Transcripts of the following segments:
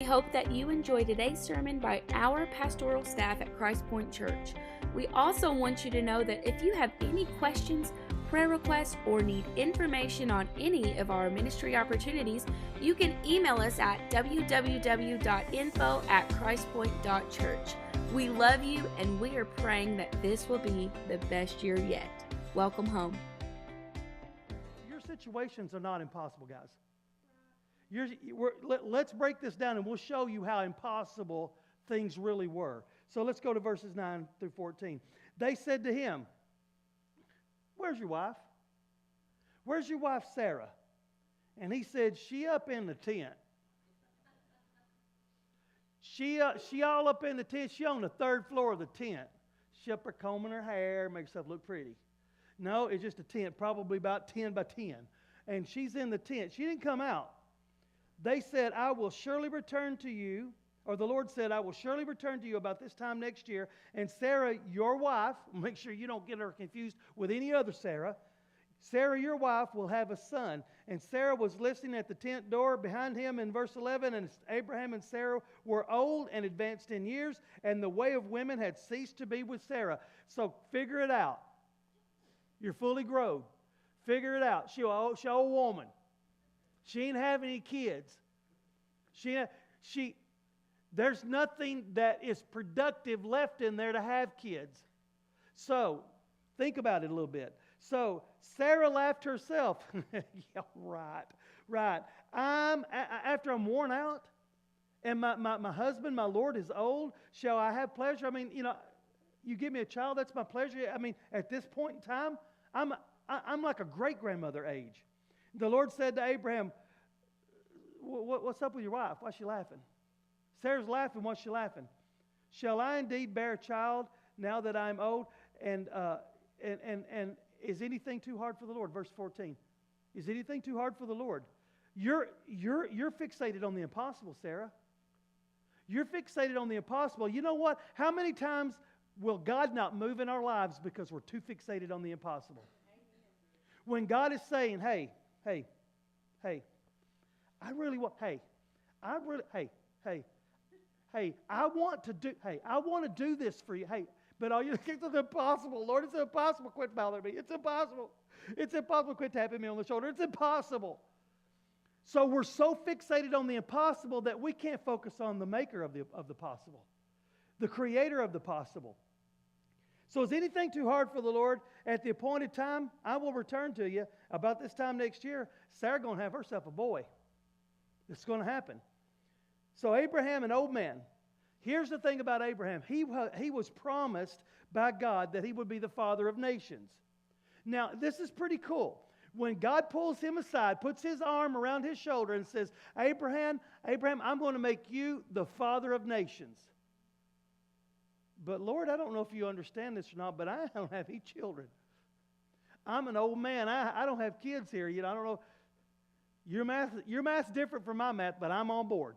We hope that you enjoy today's sermon by our pastoral staff at Christ Point Church. We also want you to know that if you have any questions, prayer requests, or need information on any of our ministry opportunities, you can email us at www.info@christpoint.church. We love you, and we are praying that this will be the best year yet. Welcome home. Your situations are not impossible, guys. Let's break this down and we'll show you how impossible things really were. So let's go to verses 9 through 14. They said to him, "Where's your wife? Where's your wife Sarah?" And he said, "She up in the tent." She all up in the tent. She on the third floor of the tent. She up there combing her hair, make herself look pretty. No, it's just a tent, probably about 10 by 10. And she's in the tent. She didn't come out. They said, "I will surely return to you," or the Lord said, "I will surely return to you about this time next year, and Sarah, your wife," make sure you don't get her confused with any other Sarah, "Sarah, your wife, will have a son." And Sarah was listening at the tent door behind him in verse 11, and Abraham and Sarah were old and advanced in years, and the way of women had ceased to be with Sarah. So figure it out. You're fully grown. Figure it out. She's an old woman. She ain't having any kids. There's nothing that is productive left in there to have kids. So, think about it a little bit. So, Sarah laughed herself. Yeah, right. After I'm worn out, and my husband, my Lord, is old, shall I have pleasure? I mean, you give me a child, that's my pleasure. I mean, at this point in time, I'm like a great-grandmother age. The Lord said to Abraham, "What's up with your wife? Why's she laughing?" Sarah's laughing. Why's she laughing? "Shall I indeed bear a child now that I'm old? And is anything too hard for the Lord?" Verse 14. Is anything too hard for the Lord? You're fixated on the impossible, Sarah. You're fixated on the impossible. You know what? How many times will God not move in our lives because we're too fixated on the impossible? When God is saying, hey, I want to do this for you. Hey, but all you think it's impossible. Lord, it's impossible. Quit bothering me. It's impossible. It's impossible. Quit tapping me on the shoulder. It's impossible. So we're so fixated on the impossible that we can't focus on the maker of the possible, the creator of the possible. So is anything too hard for the Lord? At the appointed time, I will return to you. About this time next year, Sarah's going to have herself a boy. It's going to happen. So Abraham, an old man. Here's the thing about Abraham. He was promised by God that he would be the father of nations. Now, this is pretty cool. When God pulls him aside, puts his arm around his shoulder and says, Abraham, I'm going to make you the father of nations. But Lord, I don't know if you understand this or not, but I don't have any children. I'm an old man. I don't have kids here. I don't know. Your math's different from my math, but I'm on board.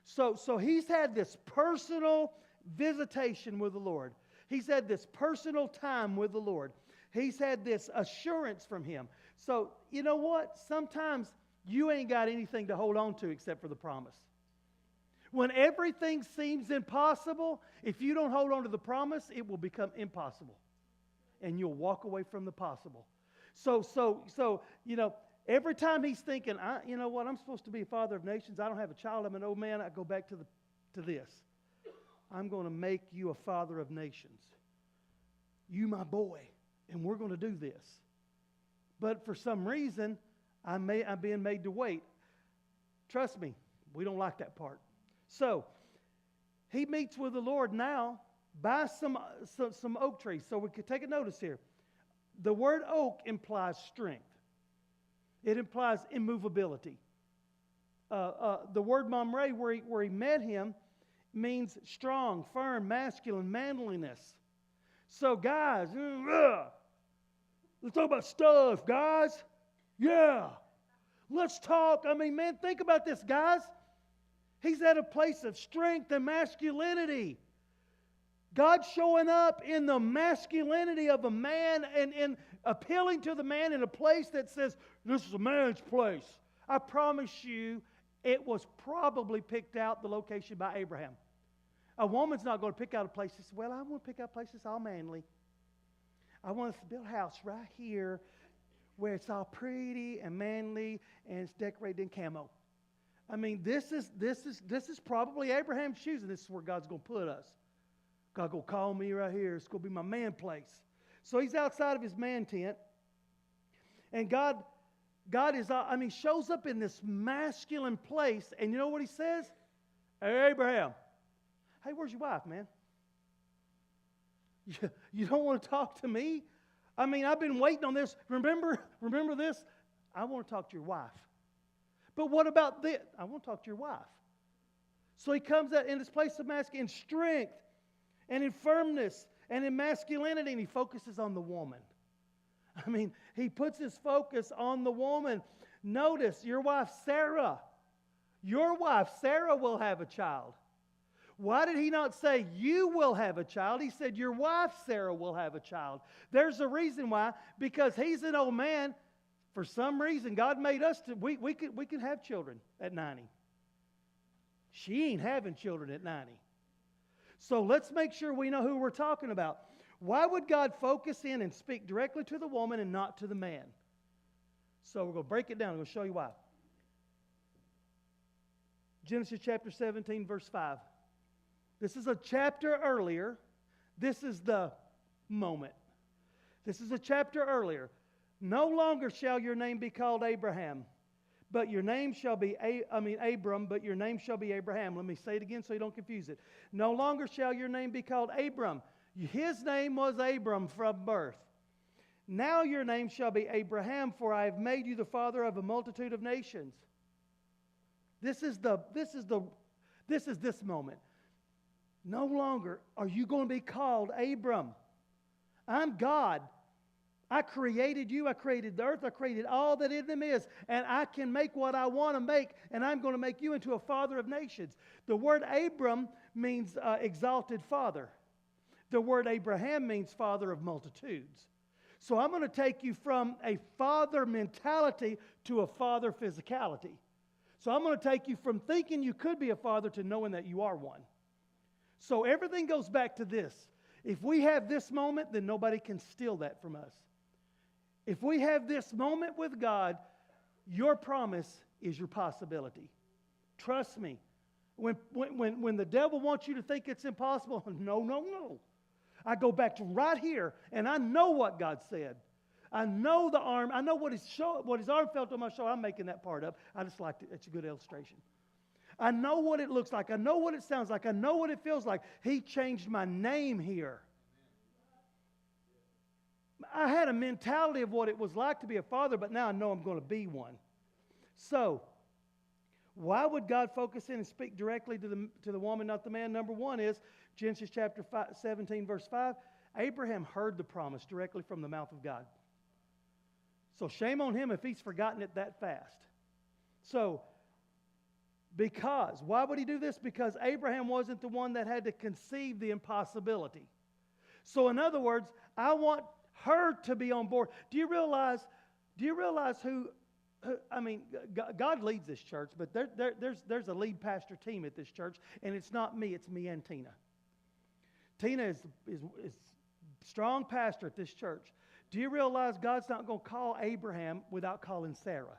So he's had this personal visitation with the Lord. He's had this personal time with the Lord. He's had this assurance from him. So you know what? Sometimes you ain't got anything to hold on to except for the promise. When everything seems impossible, if you don't hold on to the promise, it will become impossible. And you'll walk away from the possible. So every time he's thinking, you know what, I'm supposed to be a father of nations. I don't have a child. I'm an old man. I go back to this. I'm going to make you a father of nations. You my boy. And we're going to do this. But for some reason, I'm being made to wait. Trust me, we don't like that part. So, he meets with the Lord now by some oak trees. So we could take a notice here. The word oak implies strength. It implies immovability. The word mamre, where he met him, means strong, firm, masculine, manliness. So guys, let's talk about stuff, guys. Yeah. Let's talk. I mean, man, think about this, guys. He's at a place of strength and masculinity. God showing up in the masculinity of a man and appealing to the man in a place that says, this is a man's place. I promise you, It was probably picked out, the location, by Abraham. A woman's not going to pick out a place and say, well, I want to pick out a place that's all manly. I want to build a house right here where it's all pretty and manly and it's decorated in camo. I mean, this is probably Abraham's shoes, and this is where God's going to put us. God's going to call me right here. It's going to be my man place. So he's outside of his man tent, and God is, shows up in this masculine place, and you know what he says? Hey, Abraham, hey, where's your wife, man? You don't want to talk to me? I mean, I've been waiting on this. Remember this? I want to talk to your wife. But what about this? I want to talk to your wife. So he comes out in this place of masculine strength and in firmness and in masculinity, and he focuses on the woman. I mean, he puts his focus on the woman. Notice, your wife Sarah will have a child. Why did he not say, you will have a child? He said, your wife Sarah will have a child. There's a reason why. Because he's an old man. For some reason, God made us to, we can have children at 90. She ain't having children at 90. So let's make sure we know who we're talking about. Why would God focus in and speak directly to the woman and not to the man? So we're going to break it down. I'm going to show you why. Genesis chapter 17, verse 5. This is a chapter earlier. This is the moment. This is a chapter earlier. No longer shall your name be called Abraham, but your name shall be, Abram, but your name shall be Abraham. Let me say it again so you don't confuse it. No longer shall your name be called Abram. His name was Abram from birth. Now your name shall be Abraham, for I have made you the father of a multitude of nations. This is this moment. No longer are you going to be called Abram. I'm God. I created you. I created the earth. I created all that in them is. And I can make what I want to make. And I'm going to make you into a father of nations. The word Abram means exalted father. The word Abraham means father of multitudes. So I'm going to take you from a father mentality to a father physicality. So I'm going to take you from thinking you could be a father to knowing that you are one. So everything goes back to this. If we have this moment, then nobody can steal that from us. If we have this moment with God, your promise is your possibility. Trust me. When the devil wants you to think it's impossible, no. I go back to right here, and I know what God said. I know the arm. I know what his arm felt on my shoulder. I'm making that part up. I just liked it. It's a good illustration. I know what it looks like. I know what it sounds like. I know what it feels like. He changed my name here. I had a mentality of what it was like to be a father, but now I know I'm going to be one. So, why would God focus in and speak directly to the woman, not the man? Number one is Genesis chapter 17, verse 5. Abraham heard the promise directly from the mouth of God. So shame on him if he's forgotten it that fast. So, why would he do this? Because Abraham wasn't the one that had to conceive the impossibility. So in other words, I want her to be on board. Do you realize who God leads this church, but there's a lead pastor team at this church, and it's not me, it's me and Tina. Tina is strong pastor at this church. Do you realize God's not going to call Abraham without calling Sarah?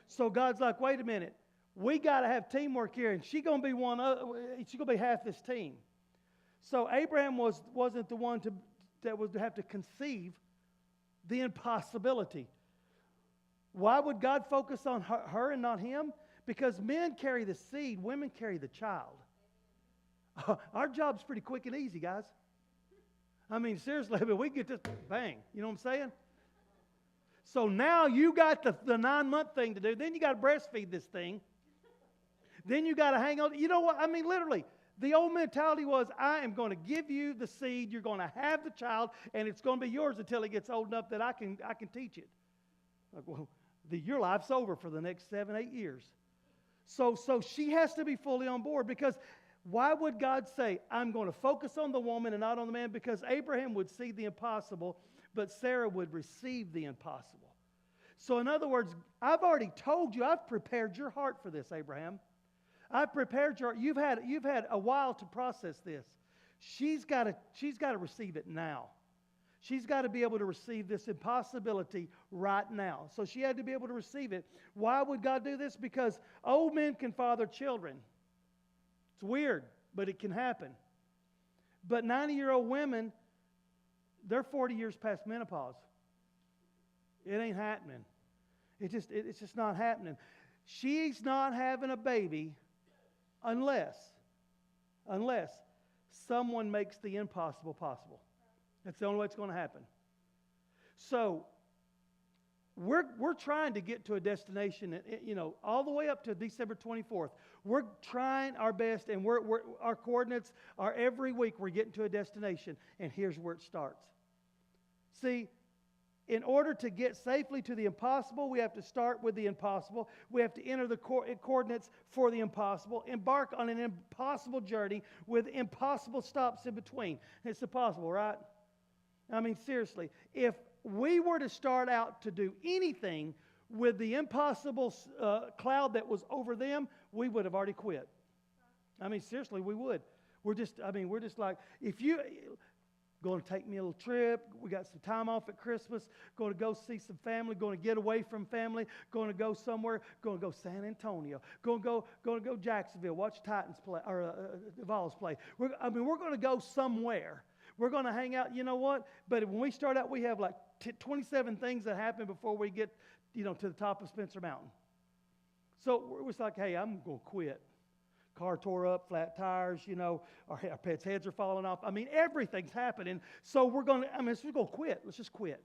So God's like, wait a minute, we got to have teamwork here, and she's going to be she's going to be half this team. So Abraham wasn't the one that was to have to conceive the impossibility. Why would God focus on her and not him? Because men carry the seed, women carry the child. Our job's pretty quick and easy, guys. I mean, seriously, but we get this, bang, you know what I'm saying? So now you got the 9-month thing to do. Then you got to breastfeed this thing. Then you got to hang on. You know what? I mean, literally, the old mentality was, I am going to give you the seed. You're going to have the child, and it's going to be yours until it gets old enough that I can teach it. Like, well, your life's over for the next 7-8 years. So she has to be fully on board, because why would God say, I'm going to focus on the woman and not on the man? Because Abraham would see the impossible, but Sarah would receive the impossible. So in other words, I've already told you, I've prepared your heart for this, Abraham. I've prepared your heart. You've had a while to process this. She's got to receive it now. She's got to be able to receive this impossibility right now. So she had to be able to receive it. Why would God do this? Because old men can father children. It's weird, but it can happen. But 90-year-old women, they're 40 years past menopause. It ain't happening. It's just not happening. She's not having a baby unless someone makes the impossible possible. That's the only way it's going to happen. So we're trying to get to a destination, all the way up to December 24th. We're trying our best, and our coordinates are every week we're getting to a destination, and here's where it starts. See, in order to get safely to the impossible, we have to start with the impossible. We have to enter the coordinates for the impossible, embark on an impossible journey with impossible stops in between. It's impossible, right? I mean, seriously, if we were to start out to do anything with the impossible cloud that was over them, we would have already quit. I mean, seriously, we would. We're just like, if you going to take me a little trip, we got some time off at Christmas, going to go see some family, going to get away from family, going to go somewhere, going to go San Antonio, going to go Jacksonville, watch Titans play, or Vols play. We're going to go somewhere. We're going to hang out, you know what? But when we start out, we have like 27 things that happen before we get, to the top of Spencer Mountain. So it's like, hey, I'm going to quit. Car tore up, flat tires, our pets' heads are falling off. I mean, everything's happening. So we're going to quit. Let's just quit.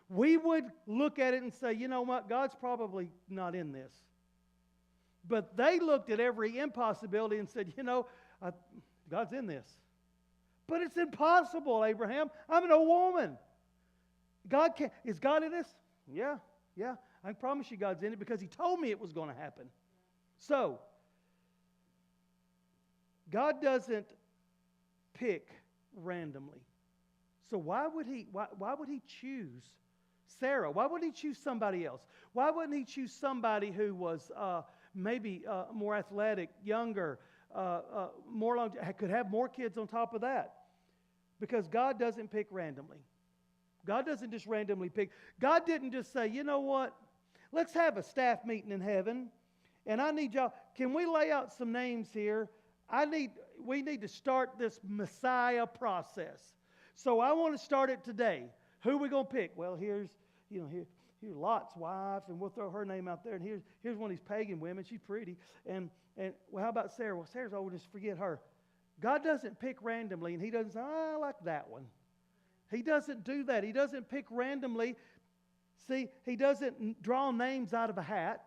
We would look at it and say, you know what? God's probably not in this. But they looked at every impossibility and said, God's in this. But it's impossible, Abraham. I'm an old woman. Is God in this? Yeah. I promise you God's in it because He told me it was going to happen. So, God doesn't pick randomly. So why would He choose Sarah? Why would He choose somebody else? Why wouldn't He choose somebody who was maybe more athletic, younger, could have more kids on top of that? Because God doesn't pick randomly. God doesn't just randomly pick. God didn't just say, you know what? Let's have a staff meeting in heaven, and I need y'all. Can we lay out some names here? We need to start this Messiah process. So I want to start it today. Who are we going to pick? Well, here's Lot's wife, and we'll throw her name out there. And here's one of these pagan women. She's pretty. And how about Sarah? Well, Sarah's old. Just forget her. God doesn't pick randomly, and He doesn't say, I like that one. He doesn't do that. He doesn't pick randomly. See, He doesn't draw names out of a hat.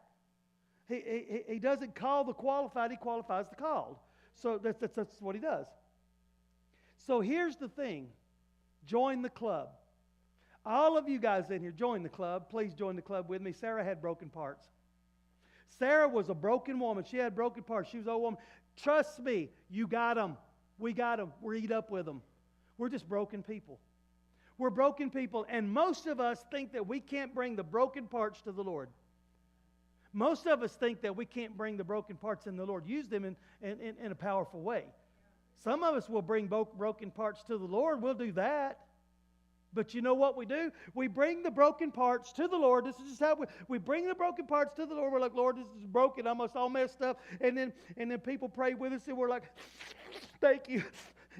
He doesn't call the qualified. He qualifies the called. So that's what He does. So here's the thing. Join the club. All of you guys in here, join the club. Please join the club with me. Sarah had broken parts. Sarah was a broken woman. She had broken parts. She was an old woman. Trust me, you got them. We got them. We're eat up with them. We're just broken people. We're broken people, and most of us think that we can't bring the broken parts to the Lord. Most of us think that we can't bring the broken parts in the Lord. Use them in a powerful way. Some of us will bring broken parts to the Lord. We'll do that. But you know what we do? We bring the broken parts to the Lord. This is just how we bring the broken parts to the Lord. We're like, Lord, this is broken. I'm all messed up. And then people pray with us, and we're like, thank you.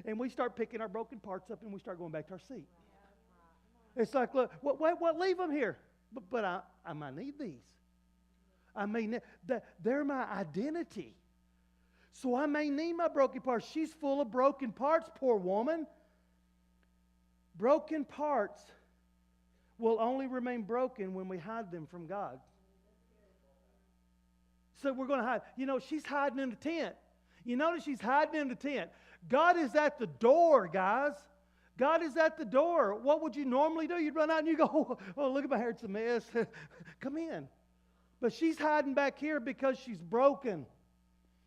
And we start picking our broken parts up, and we start going back to our seat. It's like, look, what leave them here? But I might need these. I mean, they're my identity. So I may need my broken parts. She's full of broken parts, poor woman. Broken parts will only remain broken when we hide them from God. So we're going to hide. She's hiding in the tent. You notice she's hiding in the tent. God is at the door, guys. God is at the door. What would you normally do? You'd run out and you go, oh, look at my hair, it's a mess. Come in. But she's hiding back here because she's broken.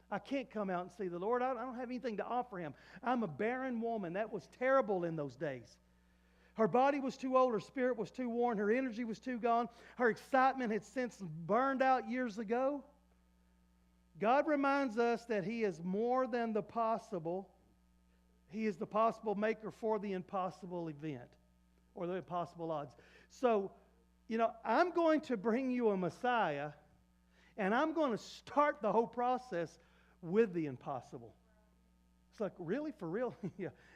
I can't come out and see the Lord. I don't have anything to offer Him. I'm a barren woman. That was terrible in those days. Her body was too old, her spirit was too worn, her energy was too gone, her excitement had since burned out years ago. God reminds us that He is more than the possible. He is the possible maker for the impossible event or the impossible odds. So, I'm going to bring you a Messiah, and I'm going to start the whole process with the impossible. It's like, really? For real?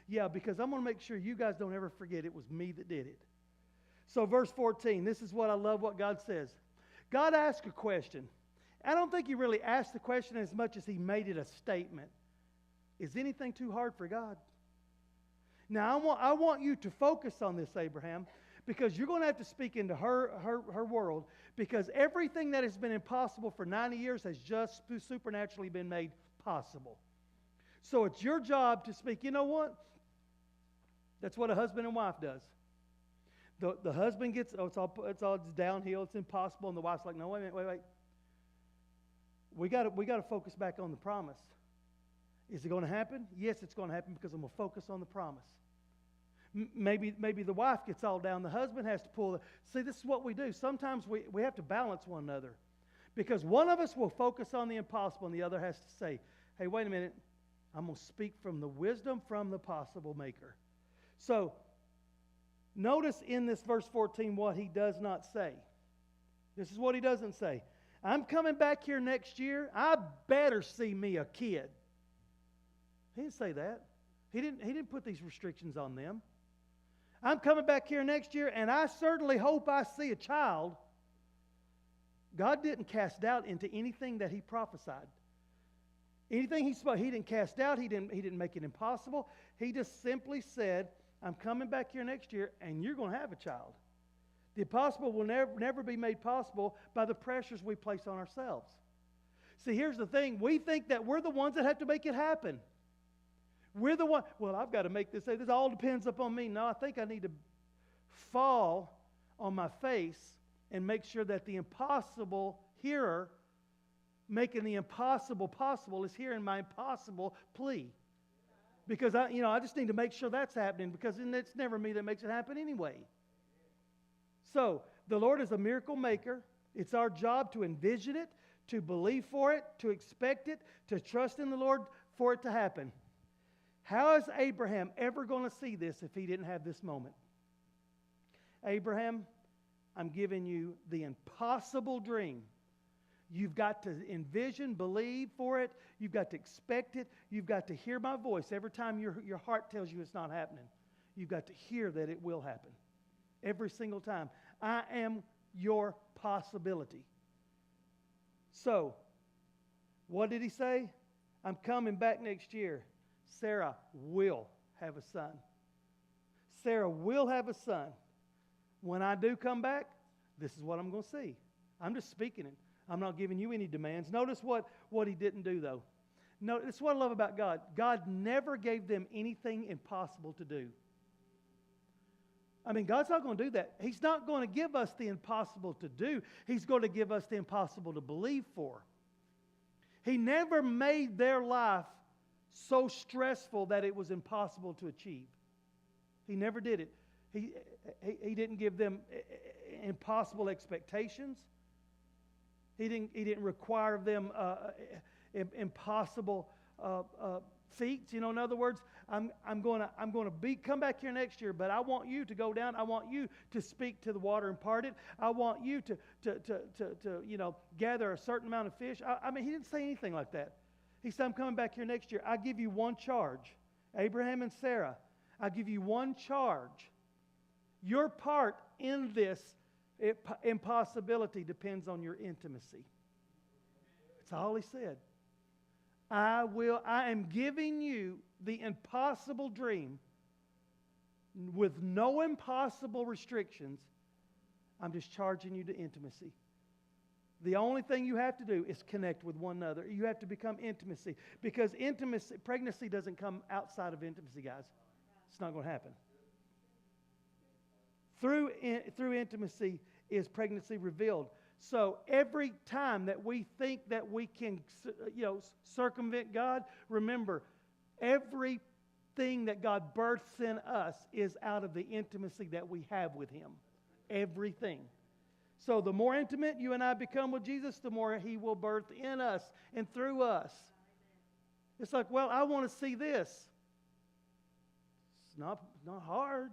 Yeah, because I'm going to make sure you guys don't ever forget it was me that did it. So verse 14, this is what I love what God says. God asked a question. I don't think He really asked the question as much as He made it a statement. Is anything too hard for God? Now, I want you to focus on this, Abraham, because you're going to have to speak into her world, because everything that has been impossible for 90 years has just supernaturally been made possible. So it's your job to speak. You know what? That's what a husband and wife does. The husband gets, it's downhill, it's impossible, and the wife's like, no, wait a minute, wait. We got to focus back on the promise. Is it going to happen? Yes, it's going to happen, because I'm going to focus on the promise. Maybe the wife gets all down. The husband has to pull. See, this is what we do. Sometimes we have to balance one another, because one of us will focus on the impossible and the other has to say, hey, wait a minute. I'm going to speak from the wisdom from the possible maker. So, notice in this verse 14 what he does not say. This is what he doesn't say. I'm coming back here next year. I better see me a kid. He didn't say that. He didn't put these restrictions on them. I'm coming back here next year, and I certainly hope I see a child. God didn't cast doubt into anything that He prophesied. Anything He spoke, He didn't cast doubt. He didn't make it impossible. He just simply said, I'm coming back here next year, and you're going to have a child. The impossible will never be made possible by the pressures we place on ourselves. See, here's the thing. We think that we're the ones that have to make it happen. We're the one, well, I've got to make this. This all depends upon me. No, I think I need to fall on my face and make sure that the impossible hearer making the impossible possible is hearing my impossible plea. Because I just need to make sure that's happening, because it's never me that makes it happen anyway. So, the Lord is a miracle maker. It's our job to envision it, to believe for it, to expect it, to trust in the Lord for it to happen. How is Abraham ever going to see this if he didn't have this moment? Abraham, I'm giving you the impossible dream. You've got to envision, believe for it. You've got to expect it. You've got to hear my voice every time your heart tells you it's not happening. You've got to hear that it will happen. Every single time. I am your possibility. So, what did he say? I'm coming back next year. Sarah will have a son. Sarah will have a son. When I do come back, this is what I'm going to see. I'm just speaking it. I'm not giving you any demands. Notice what he didn't do, though. No, this is what I love about God. God never gave them anything impossible to do. I mean, God's not going to do that. He's not going to give us the impossible to do. He's going to give us the impossible to believe for. He never made their life so stressful that it was impossible to achieve. He never did it. He didn't give them impossible expectations. He didn't require of them impossible feats. In other words, I'm going to come back here next year, but I want you to go down. I want you to speak to the water and part it. I want you to gather a certain amount of fish. I mean, he didn't say anything like that. He said, I'm coming back here next year. I give you one charge. Abraham and Sarah, I give you one charge. Your part in this impossibility depends on your intimacy. That's all he said. I am giving you the impossible dream with no impossible restrictions. I'm just charging you to intimacy. The only thing you have to do is connect with one another. You have to become intimacy. Because pregnancy doesn't come outside of intimacy, guys. It's not going to happen. Through intimacy is pregnancy revealed. So every time that we think that we can circumvent God, remember, every thing that God births in us is out of the intimacy that we have with Him. Everything. So the more intimate you and I become with Jesus, the more He will birth in us and through us. It's like, well, I want to see this. It's not hard.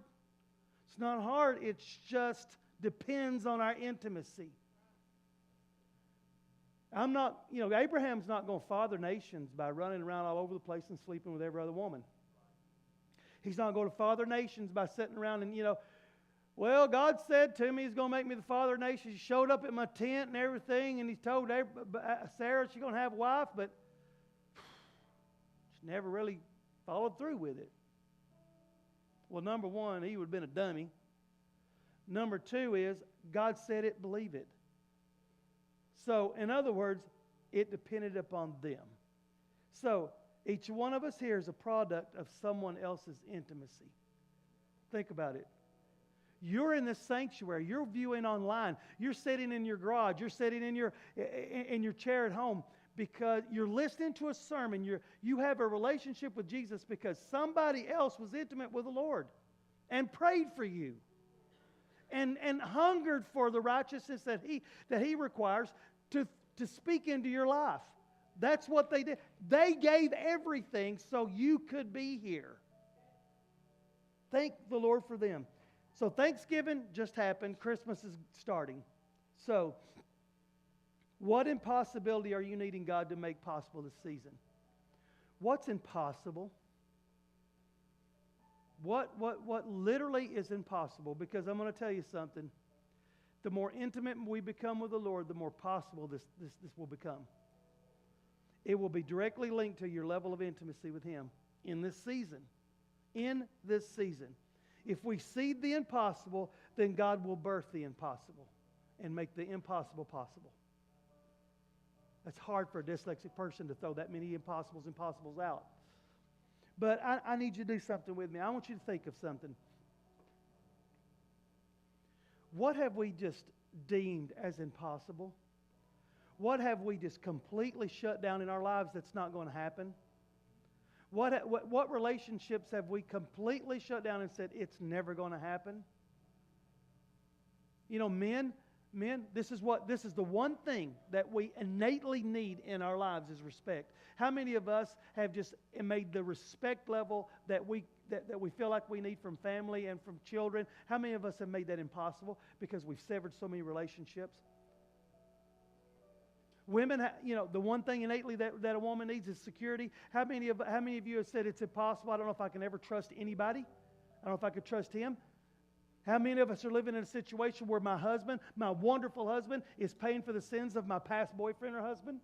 It's not hard. It just depends on our intimacy. Abraham's not going to father nations by running around all over the place and sleeping with every other woman. He's not going to father nations by sitting around and, well, God said to me He's going to make me the father of nations. He showed up at my tent and everything, and He told Sarah she's going to have a wife, but she never really followed through with it. Well, number one, he would have been a dummy. Number two is, God said it, believe it. So, in other words, it depended upon them. So, each one of us here is a product of someone else's intimacy. Think about it. You're in this sanctuary. You're viewing online. You're sitting in your garage. You're sitting in your chair at home because you're listening to a sermon. You have a relationship with Jesus because somebody else was intimate with the Lord and prayed for you and hungered for the righteousness that He requires to speak into your life. That's what they did. They gave everything so you could be here. Thank the Lord for them. So Thanksgiving just happened. Christmas is starting. So, what impossibility are you needing God to make possible this season? What's impossible? What literally is impossible? Because I'm going to tell you something. The more intimate we become with the Lord, the more possible this will become. It will be directly linked to your level of intimacy with Him in this season. In this season. If we see the impossible, then God will birth the impossible and make the impossible possible. It's hard for a dyslexic person to throw that many impossibles out. But I need you to do something with me. I want you to think of something. What have we just deemed as impossible? What have we just completely shut down in our lives that's not going to happen? What relationships have we completely shut down and said it's never going to happen? Men, this is the one thing that we innately need in our lives is respect. How many of us have just made the respect level that we feel like we need from family and from children? How many of us have made that impossible because we've severed so many relationships? Women, the one thing innately that a woman needs is security. How many of you have said it's impossible? I don't know if I can ever trust anybody. I don't know if I could trust him. How many of us are living in a situation where my husband, my wonderful husband, is paying for the sins of my past boyfriend or husband?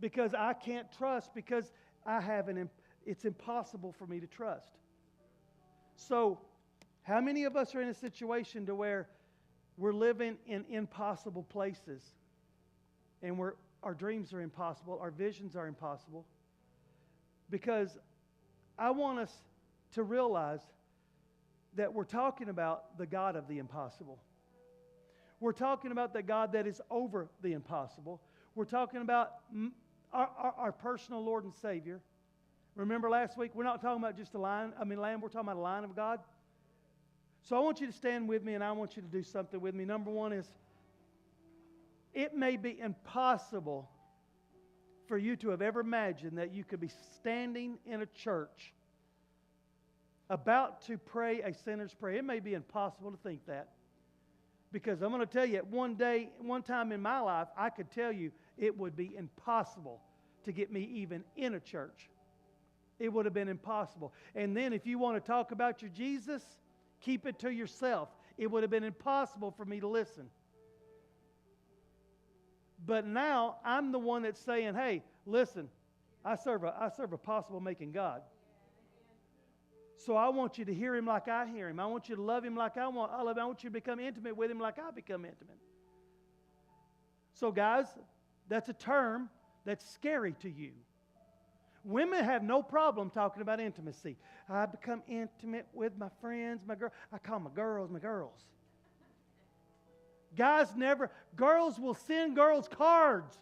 Because I can't trust, because it's impossible for me to trust. So, how many of us are in a situation to where we're living in impossible places? And our dreams are impossible, our visions are impossible. Because I want us to realize that we're talking about the God of the impossible. We're talking about the God that is over the impossible. We're talking about our personal Lord and Savior. Remember last week, we're not talking about just lamb, we're talking about a line of God. So I want you to stand with me and I want you to do something with me. Number one is, it may be impossible for you to have ever imagined that you could be standing in a church about to pray a sinner's prayer. It may be impossible to think that. Because I'm going to tell you, one time in my life, I could tell you it would be impossible to get me even in a church. It would have been impossible. And then if you want to talk about your Jesus, keep it to yourself. It would have been impossible for me to listen. But now I'm the one that's saying, hey, listen, I serve a possible-making God. So I want you to hear Him like I hear Him. I want you to love Him like I love Him. I want you to become intimate with Him like I become intimate. So guys, that's a term that's scary to you. Women have no problem talking about intimacy. I become intimate with my friends, my girl. I call my girls my girls. Guys never. Girls will send girls cards.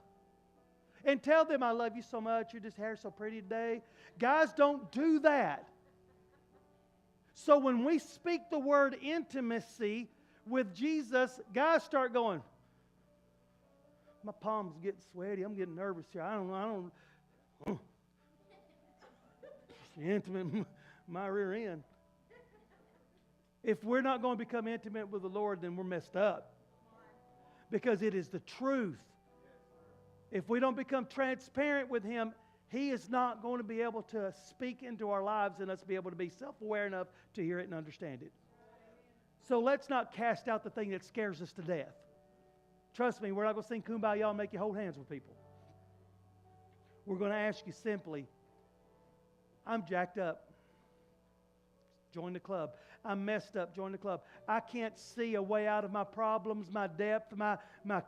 and tell them, I love you so much, your just hair's so pretty today. Guys don't do that. So when we speak the word intimacy with Jesus, guys start going, my palms getting sweaty, I'm getting nervous here. I don't intimate my rear end. If we're not going to become intimate with the Lord, then we're messed up. Because it is the truth. If we don't become transparent with Him, He is not going to be able to speak into our lives and us be able to be self-aware enough to hear it and understand it. So let's not cast out the thing that scares us to death. Trust me, we're not going to sing Kumbaya and make you hold hands with people. We're going to ask you simply, I'm jacked up. Join the club. I'm messed up. Join the club. I can't see a way out of my problems, my depth, my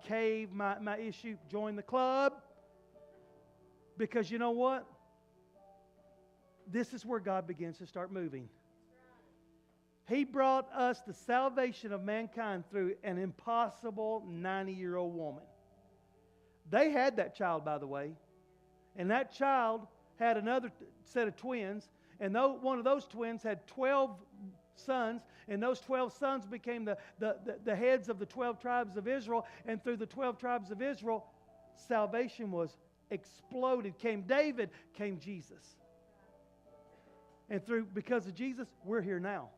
cave, my issue. Join the club. Because you know what? This is where God begins to start moving. He brought us the salvation of mankind through an impossible 90-year-old woman. They had that child, by the way. And that child had another set of twins. And one of those twins had 12 sons. And those 12 sons became the heads of the 12 tribes of Israel. And through the 12 tribes of Israel, salvation was exploded. Came David, came Jesus. And because of Jesus, we're here now.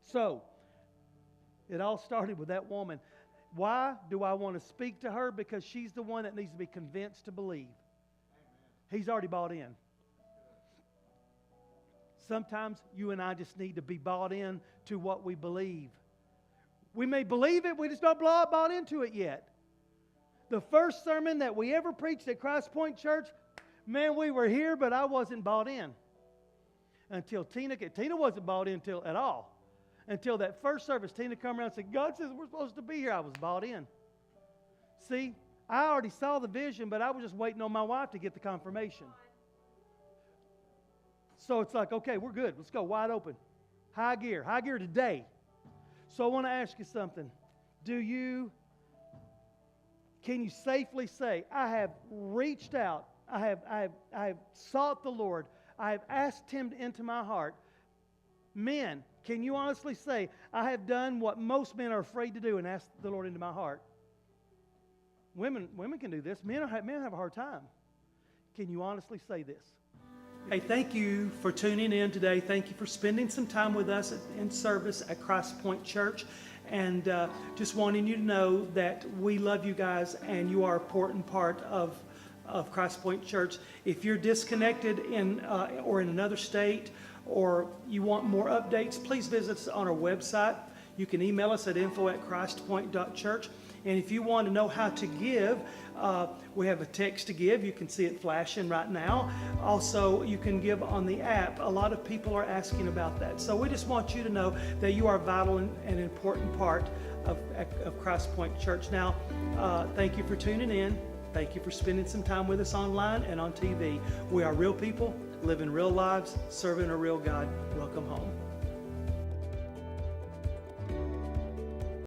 So, it all started with that woman. Why do I want to speak to her? Because she's the one that needs to be convinced to believe. He's already bought in. Sometimes you and I just need to be bought in to what we believe. We may believe it, we just not bought into it yet. The first sermon that we ever preached at Christ Point Church, man, we were here, but I wasn't bought in. Until Tina wasn't bought in at all. Until that first service, Tina come around and said, God says we're supposed to be here. I was bought in. See, I already saw the vision, but I was just waiting on my wife to get the confirmation. So it's like, okay, we're good. Let's go wide open. High gear today. So I want to ask you something. Can you safely say, I have reached out, I have sought the Lord, I have asked Him into my heart. Men, can you honestly say, I have done what most men are afraid to do and ask the Lord into my heart? Women can do this. Men have a hard time. Can you honestly say this? Hey, thank you for tuning in today. Thank you for spending some time with us in service at Christ Point Church. And just wanting you to know that we love you guys and you are an important part of Christ Point Church. If you're disconnected or in another state or you want more updates, please visit us on our website. You can email us at info@christpoint.church. And if you want to know how to give, we have a text to give. You can see it flashing right now. Also, you can give on the app. A lot of people are asking about that. So we just want you to know that you are a vital and important part of Christ Point Church. Now, thank you for tuning in. Thank you for spending some time with us online and on TV. We are real people, living real lives, serving a real God. Welcome home.